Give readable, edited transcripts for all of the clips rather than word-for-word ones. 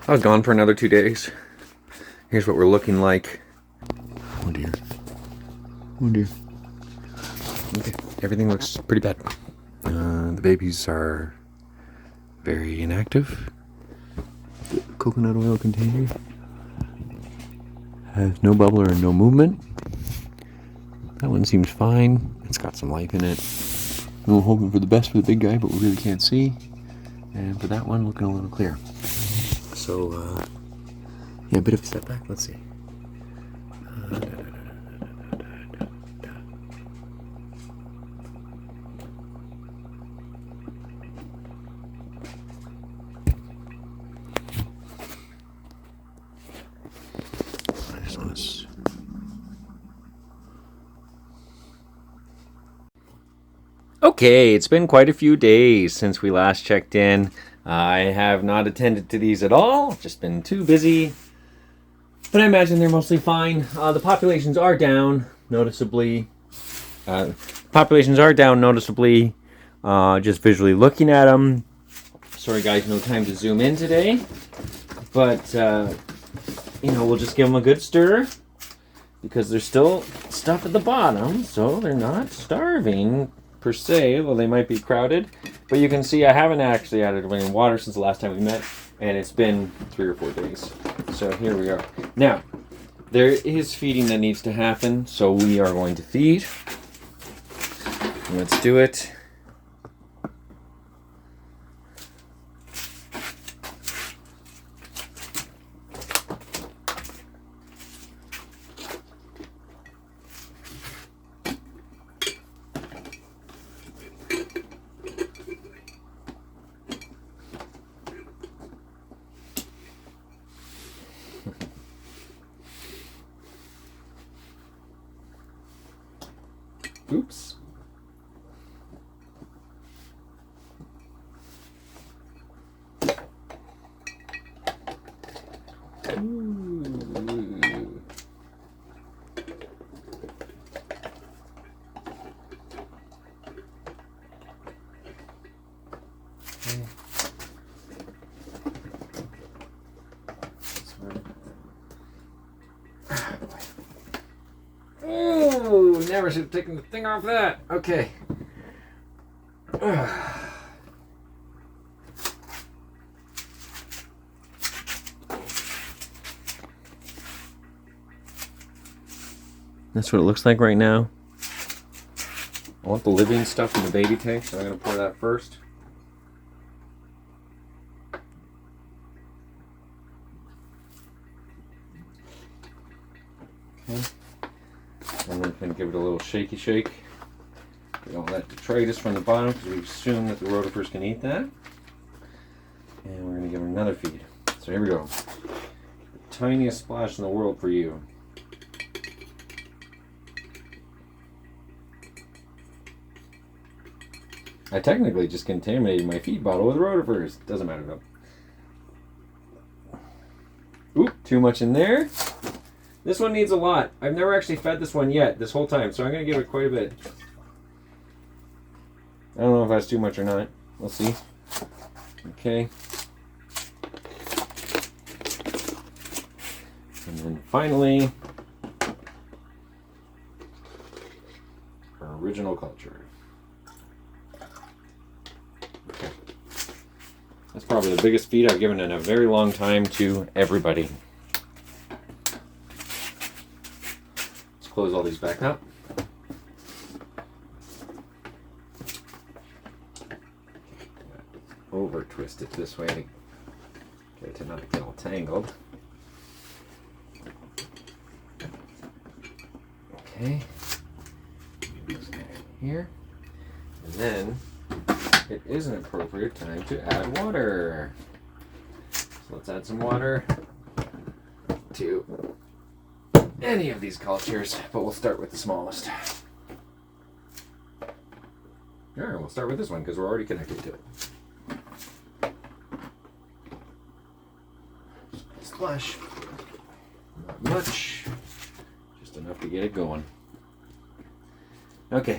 I was gone for another 2 days. Here's what we're looking like. Oh dear. Oh dear. Okay, everything looks pretty bad. The babies are very inactive. The coconut oil container has no bubble or no movement. That one seems fine. It's got some life in it. We're hoping for the best for the big guy, but we really can't see. And for that one, looking a little clear. So, yeah, a bit of a setback. Let's see. Okay, it's been quite a few days since we last checked in. I have not attended to these at all, just been too busy. But I imagine they're mostly fine. The populations are down noticeably. Just visually looking at them. Sorry guys, no time to zoom in today. But, we'll just give them a good stir. Because there's still stuff at the bottom, so they're not starving per se, though they might be crowded. But you can see I haven't actually added any water since the last time we met, and it's been 3 or 4 days. So here we are. Now, there is feeding that needs to happen, so we are going to feed. Let's do it. Oops. Oh, never should have taken the thing off that. Okay. That's what it looks like right now. I want the living stuff in the baby tank, so I'm going to pour that first. Okay. And then kind of give it a little shaky shake. Get all that detritus from the bottom because we assume that the rotifers can eat that. And we're going to give them another feed. So here we go. The tiniest splash in the world for you. I technically just contaminated my feed bottle with rotifers. Doesn't matter though. Oop, too much in there. This one needs a lot. I've never actually fed this one yet, this whole time, so I'm going to give it quite a bit. I don't know if that's too much or not. We'll see. Okay. And then finally, our original culture. Okay. That's probably the biggest feed I've given in a very long time to everybody. Close all these back up. Over twist it this way to get it to not get all tangled. Okay. Here. And then it is an appropriate time to add water. So let's add some water to any of these cultures, but we'll start with the smallest. Alright, we'll start with this one because we're already connected to it. Splash. Not much. Just enough to get it going. Okay.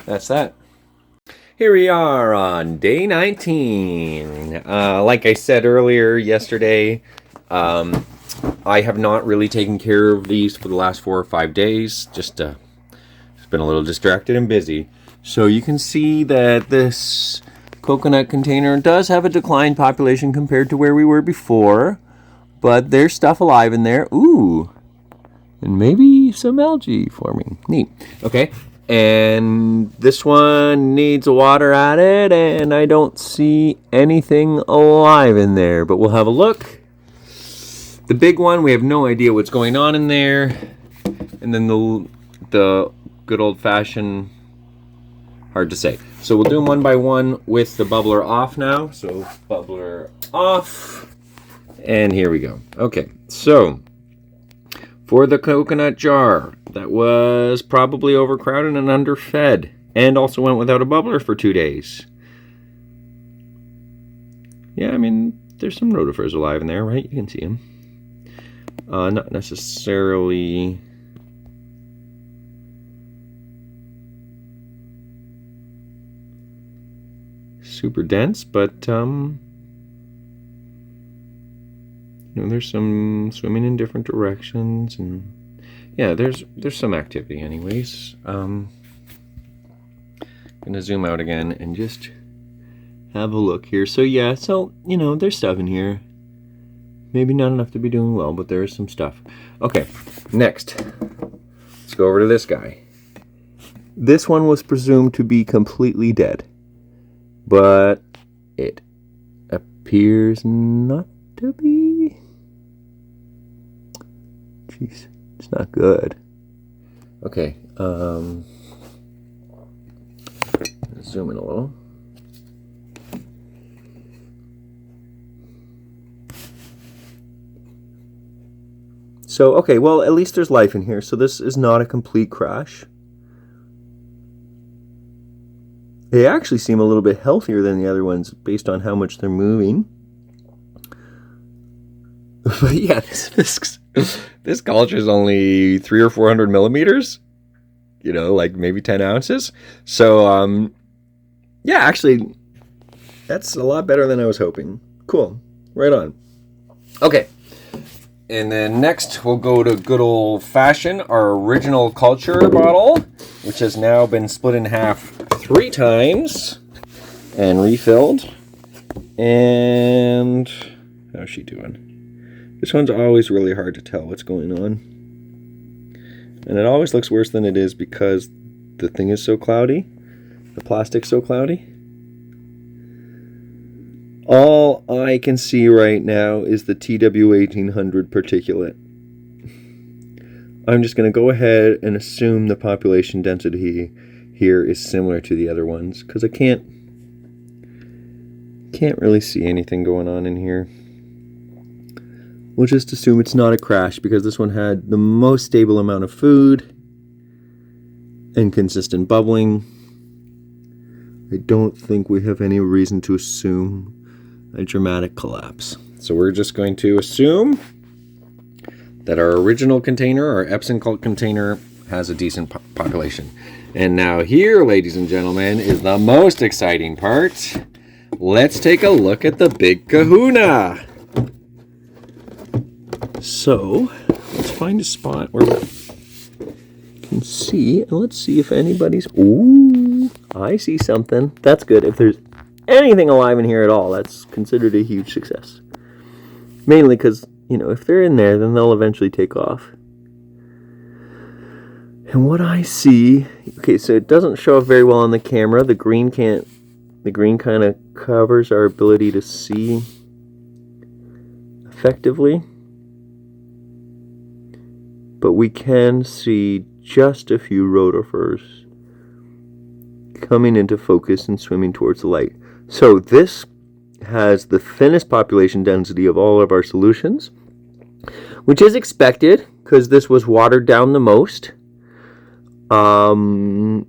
That's that. Here we are on day 19. Like I said earlier yesterday, I have not really taken care of these for the last 4 or 5 days. Just been a little distracted and busy. So you can see that this coconut container does have a declined population compared to where we were before. But there's stuff alive in there. Ooh. And maybe some algae forming. Neat. Okay. And this one needs water added, and I don't see anything alive in there. But we'll have a look. The big one, we have no idea what's going on in there. And then the good old-fashioned, hard to say. So we'll do them one by one with the bubbler off now. So bubbler off. And here we go. Okay, so for the coconut jar, that was probably overcrowded and underfed, and also went without a bubbler for 2 days. Yeah, I mean, there's some rotifers alive in there, right? You can see them. Not necessarily super dense, but there's some swimming in different directions, and yeah, there's some activity anyways. Gonna zoom out again and just have a look here. So yeah, there's stuff in here. Maybe not enough to be doing well, but there is some stuff. Okay, next, let's go over to this guy. This one was presumed to be completely dead, but it appears not to be. Jeez, it's not good. Okay, zoom in a little. So, okay, well, at least there's life in here, so this is not a complete crash. They actually seem a little bit healthier than the other ones based on how much they're moving. But yeah, this culture is only 300 or 400 millimeters. Like maybe 10 ounces. So, yeah, actually, that's a lot better than I was hoping. Cool. Right on. Okay. And then next, we'll go to good old-fashioned, our original culture bottle, which has now been split in half 3 times and refilled. And how's she doing? This one's always really hard to tell what's going on. And it always looks worse than it is because the thing is so cloudy. The plastic's so cloudy. All I can see right now is the TW1800 particulate. I'm just going to go ahead and assume the population density here is similar to the other ones, because I can't really see anything going on in here. We'll just assume it's not a crash, because this one had the most stable amount of food and consistent bubbling. I don't think we have any reason to assume a dramatic collapse. So we're just going to assume that our original container, our Epsom cult container, has a decent population. And now here, ladies and gentlemen, is the most exciting part. Let's take a look at the big kahuna. So let's find a spot where we can see, and let's see if anybody's... Ooh, I see something. That's good. If there's anything alive in here at all, that's considered a huge success. Mainly because, if they're in there, then they'll eventually take off. And what I see, okay, so it doesn't show up very well on the camera. The green kind of covers our ability to see effectively. But we can see just a few rotifers coming into focus and swimming towards the light. So this has the thinnest population density of all of our solutions, which is expected because this was watered down the most. And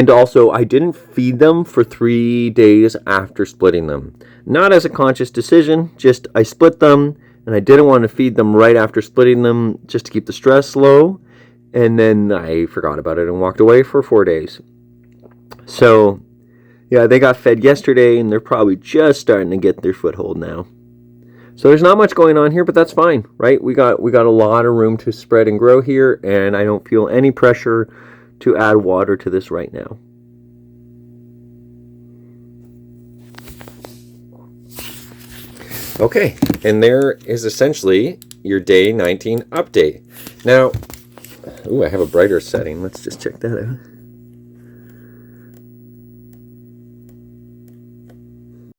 also, I didn't feed them for 3 days after splitting them. Not as a conscious decision, just I split them, and I didn't want to feed them right after splitting them just to keep the stress low. And then I forgot about it and walked away for 4 days. So Yeah, they got fed yesterday, and they're probably just starting to get their foothold now. So there's not much going on here, but that's fine, right? We got a lot of room to spread and grow here, and I don't feel any pressure to add water to this right now. Okay, and there is essentially your day 19 update. Now, ooh, I have a brighter setting. Let's just check that out.